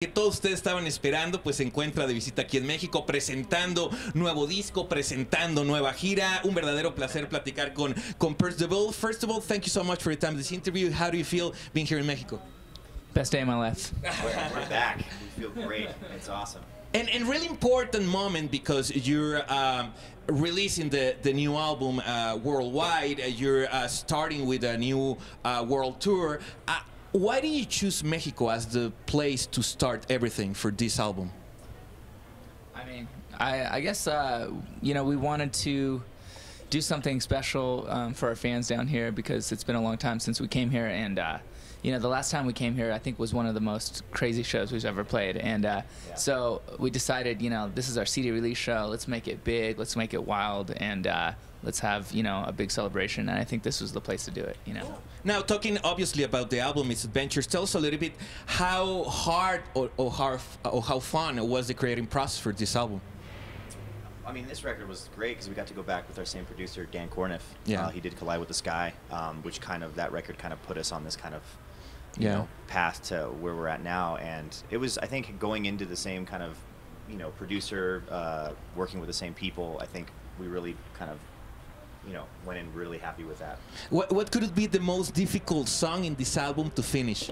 Que todos ustedes estaban esperando, pues se encuentra de visita aquí en México, presentando nuevo disco, presentando nueva gira. Un verdadero placer platicar con Percival. First of all, thank you so much for your time this interview. How do you feel being here in Mexico? Best day of my life. We're back. We feel great. It's awesome. And really important moment because you're releasing the new album worldwide. You're starting with a new world tour. Why did you choose Mexico as the place to start everything for this album? I mean, I guess, you know, we wanted to do something special for our fans down here because it's been a long time since we came here. And, you know, the last time we came here, I think, was one of the most crazy shows we've ever played. And so we decided, you know, this is our CD release show. Let's make it big. Let's make it wild. And let's have, you know, a big celebration. And I think this was the place to do it, you know. Now, talking obviously about the album, its adventures, tell us a little bit how hard or how fun was the creating process for this album. I mean, this record was great because we got to go back with our same producer, Dan Corniff. Yeah. He did Collide with the Sky, which kind of, that record kind of put us on this kind of, you Yeah. know, path to where we're at now. And it was, I think, going into the same kind of, you know, producer, working with the same people, I think we really kind of, you know, went in really happy with that. What could it be the most difficult song in this album to finish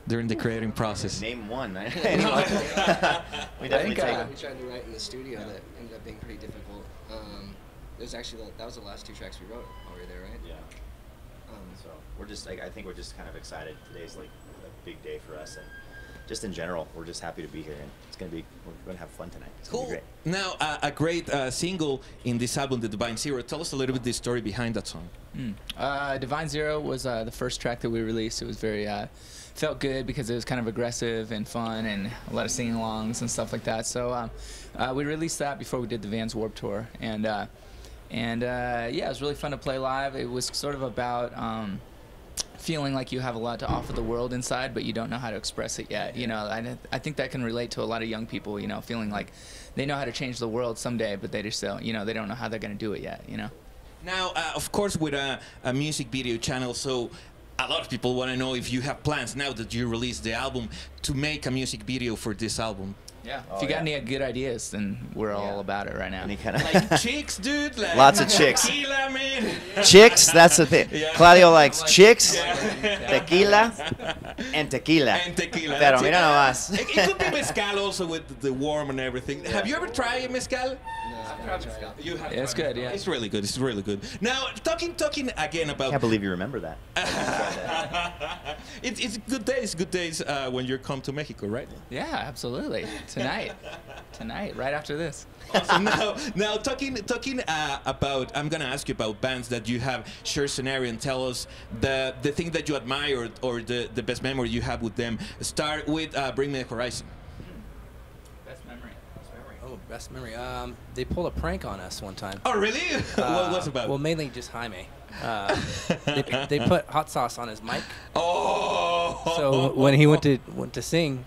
during the creating process? Name one. We I definitely think, take We tried to write in the studio that ended up being pretty difficult. It was actually that was the last two tracks we wrote while we were there, right? Yeah. So we're just, I think we're just kind of excited. Today's like a big day for us, and just in general, we're just happy to be here, and it's gonna be, we're gonna have fun tonight. It's gonna be great. Now, a great single in this album, The Divine Zero. Tell us a little bit the story behind that song. Divine Zero was the first track that we released. It was very, felt good because it was kind of aggressive and fun and a lot of sing-alongs and stuff like that. So we released that before we did the Vans Warped Tour. And yeah, it was really fun to play live. It was sort of about feeling like you have a lot to offer the world inside, but you don't know how to express it yet. You know, I think that can relate to a lot of young people, you know, feeling like they know how to change the world someday, but they just don't, you know, they don't know how they're going to do it yet, you know. Now, of course, with a music video channel, so a lot of people want to know if you have plans now that you released the album to make a music video for this album. Yeah. Oh, if you got yeah. any good ideas, then we're all about it right now. Any kind of Like chicks, dude. Like Lots of chicks. Tequila, man. chicks. That's the thing. Yeah. Claudio likes chicks, Yeah. tequila, and tequila. And tequila. Pero that's mira it. nomás. It could be mezcal also with the warm and everything. Have you ever tried mezcal? You have Yeah, it's tried good, yeah. It's really good. It's really good. Now, talking again I about. can't believe you remember that. It's good days. Good days when you come to Mexico, right? Yeah, absolutely. Tonight, right after this. Awesome. Now talking about, I'm gonna ask you about bands that you have shared scenario and tell us the thing that you admire or the best memory you have with them. Start with Bring Me the Horizon. Best memory. Oh, best memory. They pulled a prank on us one time. Oh, really? What was about? Well, mainly just Jaime. They put hot sauce on his mic. Oh. So when he went to sing,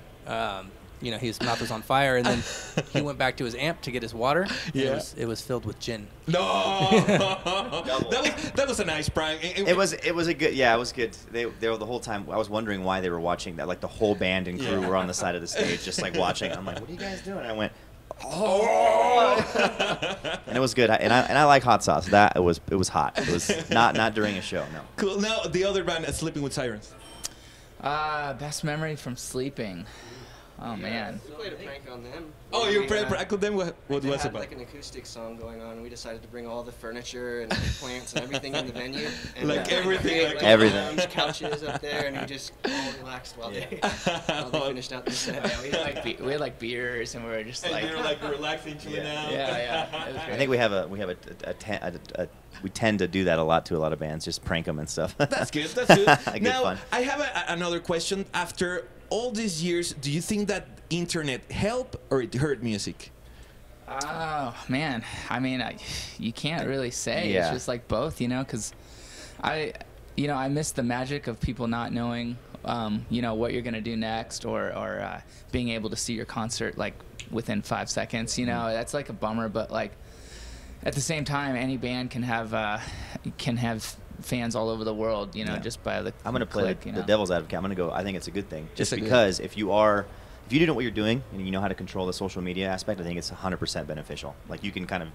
you know, his mouth was on fire, and then he went back to his amp to get his water. Yeah. It was filled with gin. No. that was a nice prank. It was a good, yeah, it was good. They were the whole time. I was wondering why they were watching that. Like the whole band and crew were on the side of the stage, just like watching. I'm like, what are you guys doing? And I went, oh, and it was good. And I like hot sauce. That it was hot. It was not during a show. No. Cool. Now the other band, Sleeping with Sirens. Best memory from sleeping. Oh man. We played a prank on them. Oh, you played prank with them? What They was had about? like an acoustic song going on, and we decided to bring all the furniture and plants and everything in the venue. And Like everything, like everything. lounge couches up there, and we just all relaxed while they finished out the set. Yeah, we had like beers, and we were just And like, you're like relaxing, chilling out. yeah. It was I great. think we tend to do that a lot to a lot of bands, just prank them and stuff. That's good. That's good. Good Now, fun. I have another question. After all these years, do you think that internet helped or it hurt music? Oh man, I mean, you can't really say. Yeah. It's just like both, you know, because I miss the magic of people not knowing, you know, what you're gonna do next, or being able to see your concert like within 5 seconds. You know, that's like a bummer, but like at the same time, any band can have fans all over the world, you know, just by the I'm going to play click, the you know. devil's advocate. I'm going to go, I think it's a good thing. Just It's a good- because if if you know what you're doing and you know how to control the social media aspect, I think it's 100% beneficial. Like you can kind of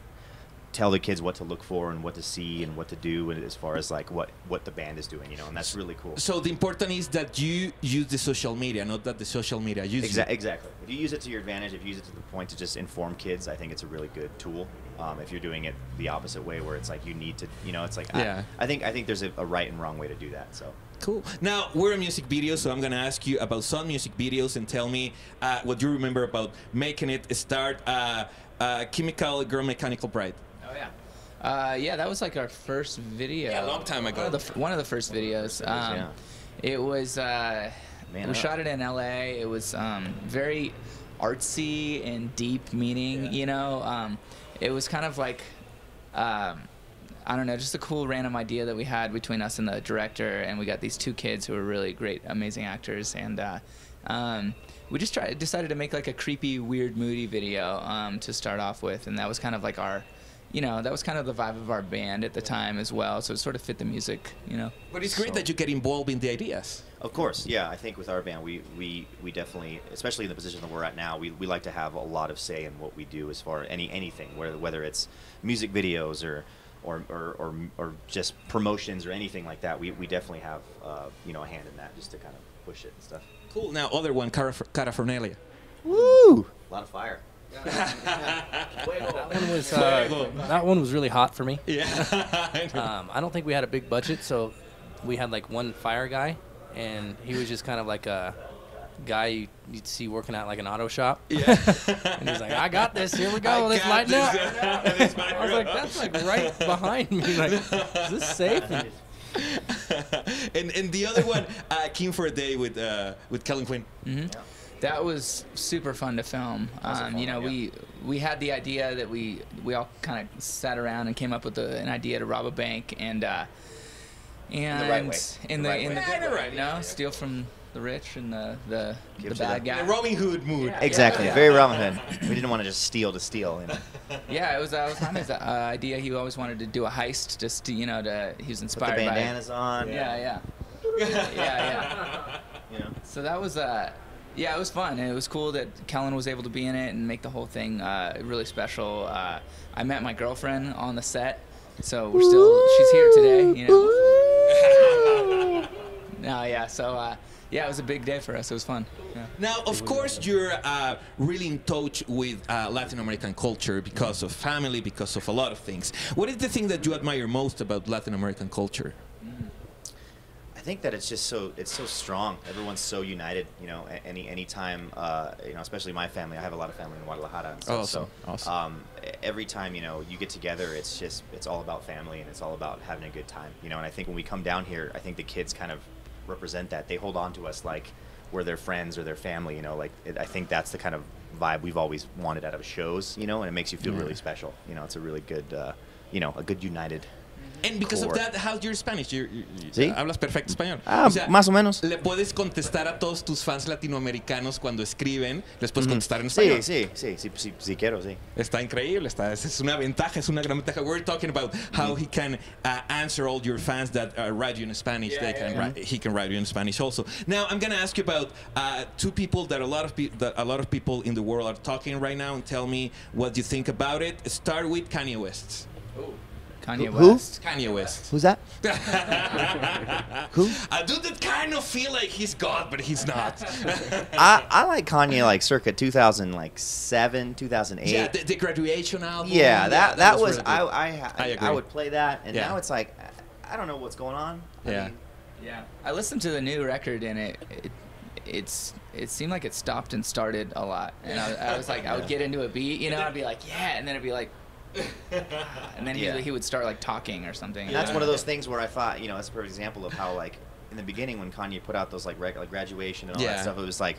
tell the kids what to look for and what to see and what to do as far as like what the band is doing, and that's really cool. So the important is that you use the social media, not that the social media uses you. Exactly. If you use it to your advantage, if you use it to the point to just inform kids, I think it's a really good tool. If you're doing it the opposite way, where it's like you need to, it's like I think there's a right and wrong way to do that. So. Cool. Now, we're a music video, so I'm going to ask you about some music videos and tell me what you remember about making it start Chemical Girl Mechanical Bride. Oh, yeah. Yeah, that was like our first video. Yeah, a long time ago. One of the first videos. It was, we shot it in LA. It was very artsy and deep meaning, It was kind of like, I don't know, just a cool random idea that we had between us and the director, and we got these two kids who are really great, amazing actors, and we just decided to make like a creepy, weird, moody video to start off with, and that was kind of like our, that was kind of the vibe of our band at the time as well, so it sort of fit the music, But it's great that you get involved in the ideas. Of course, yeah. I think with our band, we definitely, especially in the position that we're at now, we like to have a lot of say in what we do as far as anything, whether it's music videos or just promotions or anything like that. We definitely have a hand in that, just to kind of push it and stuff. Cool. Now, other one, Cara Fornelia. Woo! A lot of fire. That one was really hot for me. Yeah. I don't think we had a big budget, so we had like one fire guy, and he was just kind of like a guy you'd see working at like an auto shop. Yeah. And he's like, I got this. Here we go. Let's lighten up. I was like, that's like right behind me. Like, is this safe? And the other one, Keen for a Day with Kellen Quinn. Mm-hmm. Yeah. That was super fun to film. We had the idea that we all kind of sat around and came up with an idea to rob a bank and in the right way. In the good way, steal from the rich and the bad guy. The Robin Hood mood. Yeah, exactly, very Robin Hood. We didn't want to just steal to steal. Yeah, it was Jaime's idea. He always wanted to do a heist, just to, he was inspired Put the by bandanas on. Yeah. So that was it was fun, and it was cool that Kellen was able to be in it and make the whole thing really special. I met my girlfriend on the set, so she's here today. It was a big day for us. It was fun. Yeah. Now, of course, you're really in touch with Latin American culture because of family, because of a lot of things. What is the thing that you admire most about Latin American culture? I think that it's so strong. Everyone's so united. Anytime, especially my family. I have a lot of family in Guadalajara. And stuff, awesome. Every time you get together, it's all about family and it's all about having a good time. And I think when we come down here, I think the kids kind of represent that. They hold on to us like we're their friends or their family. I think that's the kind of vibe we've always wanted out of shows. And it makes you feel really special. It's a really good, a good united. And because of that, how's your Spanish? ¿Sí? Hablas perfecto español. Más o menos. ¿Le puedes contestar a todos tus fans latinoamericanos cuando escriben? ¿Les puedes contestar en español? Sí, quiero, sí. Está increíble. Es una ventaja, es una gran ventaja. We're talking about how he can answer all your fans that write you in Spanish. He can write you in Spanish also. Now, I'm going to ask you about two people that a lot of people in the world are talking right now, and tell me what you think about it. Start with Kanye West. Oh. Kanye West. Kanye West. Who's that? Who? A dude that kind of feel like he's God, but he's not. I like Kanye like circa 2007, 2008. Yeah, the Graduation album. Yeah, that was really I would play that, and now it's like I don't know what's going on. I listened to the new record, and it seemed like it stopped and started a lot, and I was like, I would get into a beat, I'd be like, and then it'd be like. And then he would start like talking or something. And that's one of those things where I thought, that's a perfect example of how like in the beginning when Kanye put out those like Graduation and all that stuff, it was like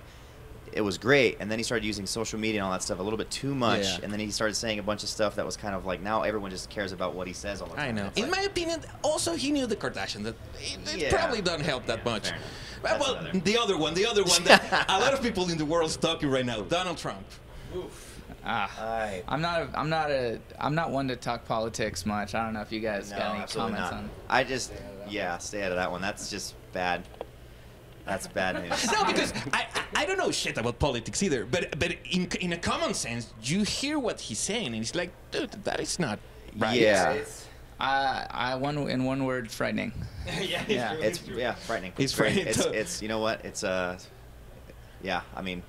it was great, and then he started using social media and all that stuff a little bit too much, and then he started saying a bunch of stuff that was kind of like now everyone just cares about what he says all the time. I know. In my opinion, also he knew the Kardashians. That it probably doesn't help that much. Well, the other one that a lot of people in the world is talking right now, Donald Trump. Oof. I'm not one to talk politics much. I don't know if you guys got any comments on. I just stay out of that one. That's just bad. That's bad news. No, because I don't know shit about politics either. But in a common sense, you hear what he's saying, and it's like, dude, that is not right. Yeah. In one word, frightening. Yeah. It's frightening. It's frightening. It's you know what? It's yeah. I mean,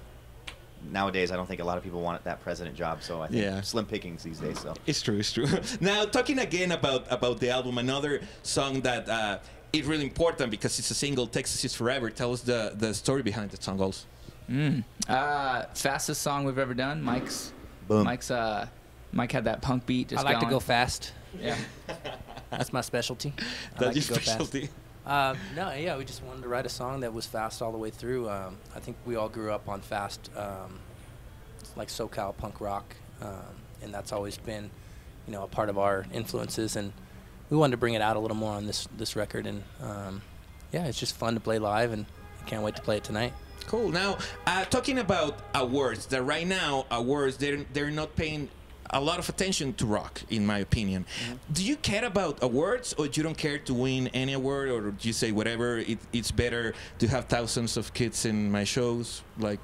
nowadays I don't think a lot of people want that president job. So I think slim pickings these days. So it's true. It's true. Now talking again about the album, another song that is really important because it's a single, Texas is Forever. Tell us the story behind the song also. Fastest song we've ever done. Boom. Mike had that punk beat. Just I like going. to go fast. Yeah. That's my specialty. That's your specialty. No, yeah, we just wanted to write a song that was fast all the way through. I think we all grew up on fast, like SoCal punk rock, and that's always been, a part of our influences. And we wanted to bring it out a little more on this record. And yeah, it's just fun to play live, and I can't wait to play it tonight. Cool. Now, talking about awards, that right now awards they're not paying a lot of attention to rock, in my opinion. Do you care about awards, or you don't care to win any award, or do you say whatever? It's better to have thousands of kids in my shows, like?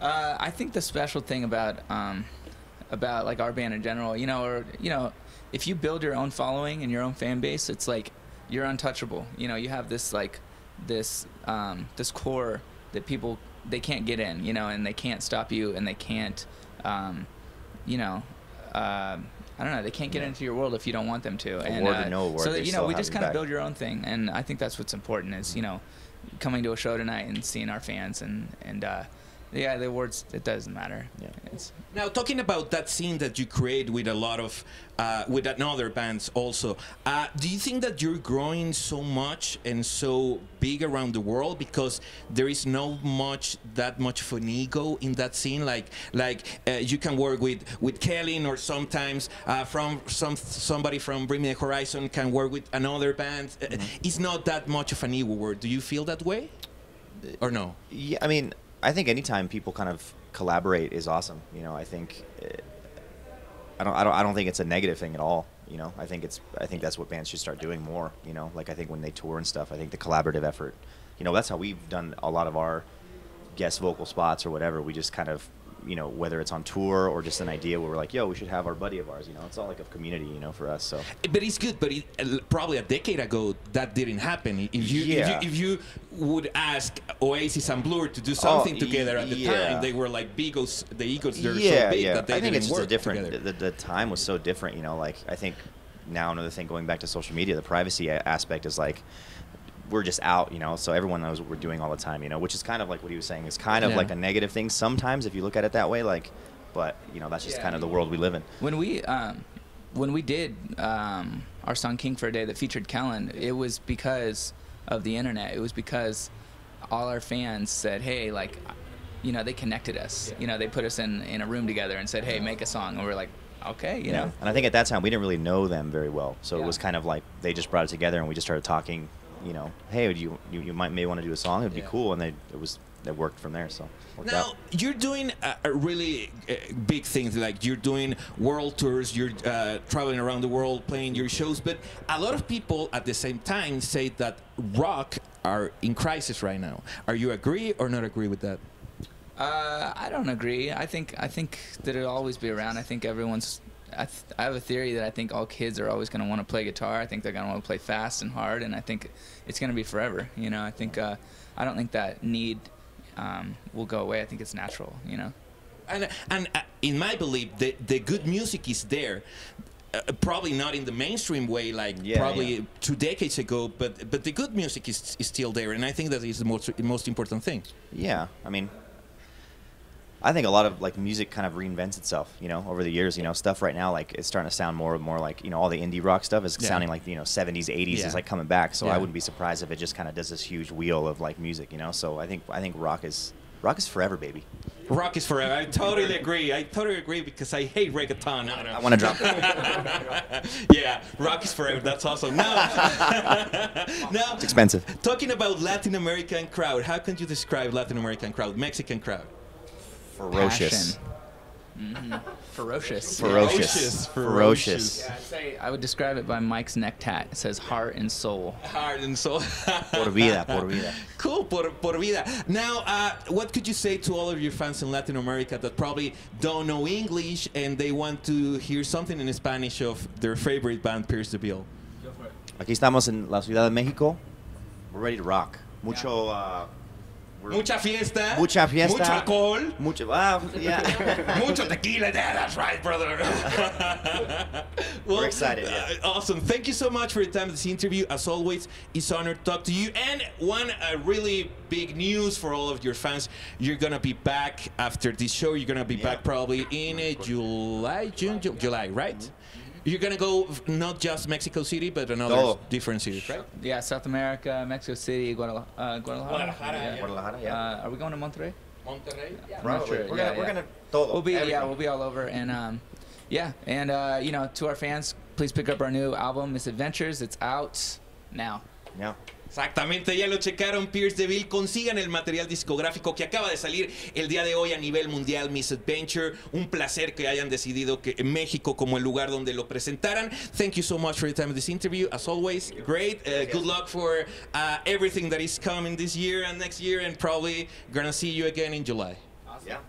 I think the special thing about like our band in general, if you build your own following and your own fan base, it's like you're untouchable. You have this this core that people, they can't get in, and they can't stop you, and they can't, I don't know, they can't get into your world if you don't want them to. Award or no award, so that, we just kind of back. build your own thing, and I think that's what's important is, coming to a show tonight and seeing our fans, and yeah, the awards, it doesn't matter. Yeah. Now, talking about that scene that you create with a lot of, with another bands also, do you think that you're growing so much and so big around the world because there is no that much of an ego in that scene? Like you can work with Kellen, or sometimes somebody from Bring Me the Horizon can work with another band. It's not that much of an ego word. Do you feel that way, or no? Yeah, I mean, I think anytime people kind of collaborate is awesome. I think I don't think it's a negative thing at all. I think that's what bands should start doing more. Like I think when they tour and stuff, I think the collaborative effort. That's how we've done a lot of our guest vocal spots or whatever. We just kind of, whether it's on tour or just an idea where we're like, yo, we should have our buddy of ours. It's all like a community, for us. So. But it's good. But probably a decade ago, that didn't happen. If you would ask Oasis and Blur to do something together at the time, they were like the egos. They're so big that they I think didn't it's just work a different. together. The time was so different. Like I think now another thing going back to social media, the privacy aspect is like. We're just out, so everyone knows what we're doing all the time, which is kind of like what he was saying is kind of like a negative thing sometimes if you look at it that way, like, but that's just kind of the world we live in. When we did our song King for a Day that featured Kellen, it was because of the internet. It was because all our fans said, hey, like, they connected us. They put us in a room together and said, hey, make a song, and we're like, okay, And I think at that time we didn't really know them very well, so it was kind of like they just brought it together and we just started talking. Hey, you may want to do a song. It'd be cool, and it worked from there. So now you're doing a really big things, like you're doing world tours, you're traveling around the world playing your shows. But a lot of people at the same time say that rock are in crisis right now. Are you agree or not agree with that? I don't agree. I think that it'll always be around. I think everyone's. I have a theory that I think all kids are always going to want to play guitar. I think they're going to want to play fast and hard, and I think it's going to be forever. I think I don't think that need will go away. I think it's natural. And in my belief, the good music is there. Probably not in the mainstream way, like 2 decades ago, but the good music is still there, and I think that is the most important thing. Yeah, I mean. I think a lot of like music kind of reinvents itself, over the years. Stuff right now like it's starting to sound more and more like all the indie rock stuff is sounding like 70s, 80s is like coming back. So I wouldn't be surprised if it just kind of does this huge wheel of like music, So I think rock is forever, baby. Rock is forever. I totally agree because I hate reggaeton. I want to drop it. Yeah, rock is forever. That's awesome. Now, it's expensive. Talking about Latin American crowd, how can you describe Latin American crowd, Mexican crowd? Ferocious. Ferocious. Ferocious. Yeah, I would describe it by Mike's neck tat. It says heart and soul. Heart and soul. Por vida, por vida. Cool, por vida. Now, what could you say to all of your fans in Latin America that probably don't know English and they want to hear something in Spanish of their favorite band, Pierce the Veil? Aquí estamos en la Ciudad de México. We're ready to rock. Mucha fiesta. Mucha fiesta. Mucho alcohol. Yeah. Mucho tequila. Yeah, that's right, brother. We're excited. Awesome. Thank you so much for your time in this interview. As always, it's an honor to talk to you. And one really big news for all of your fans: you're gonna be back after this show. You're gonna be back probably in July, right? You're gonna go not just Mexico City, but another different cities, right? Yeah, South America, Mexico City, Guadalajara. Guadalajara, yeah. Are we going to Monterrey? Monterrey. Probably. We're gonna We'll be all over, and you know, to our fans, please pick up our new album, Misadventures. It's out now. Yeah. Exactamente, ya lo checaron, Pierce the Veil. Consigan el material discográfico que acaba de salir el día de hoy a nivel mundial, Misadventure. Un placer que hayan decidido que México como el lugar donde lo presentaran. Thank you so much for your time in this interview. As always, great. Good luck for everything that is coming this year and next year, and probably gonna see you again in July. Yeah.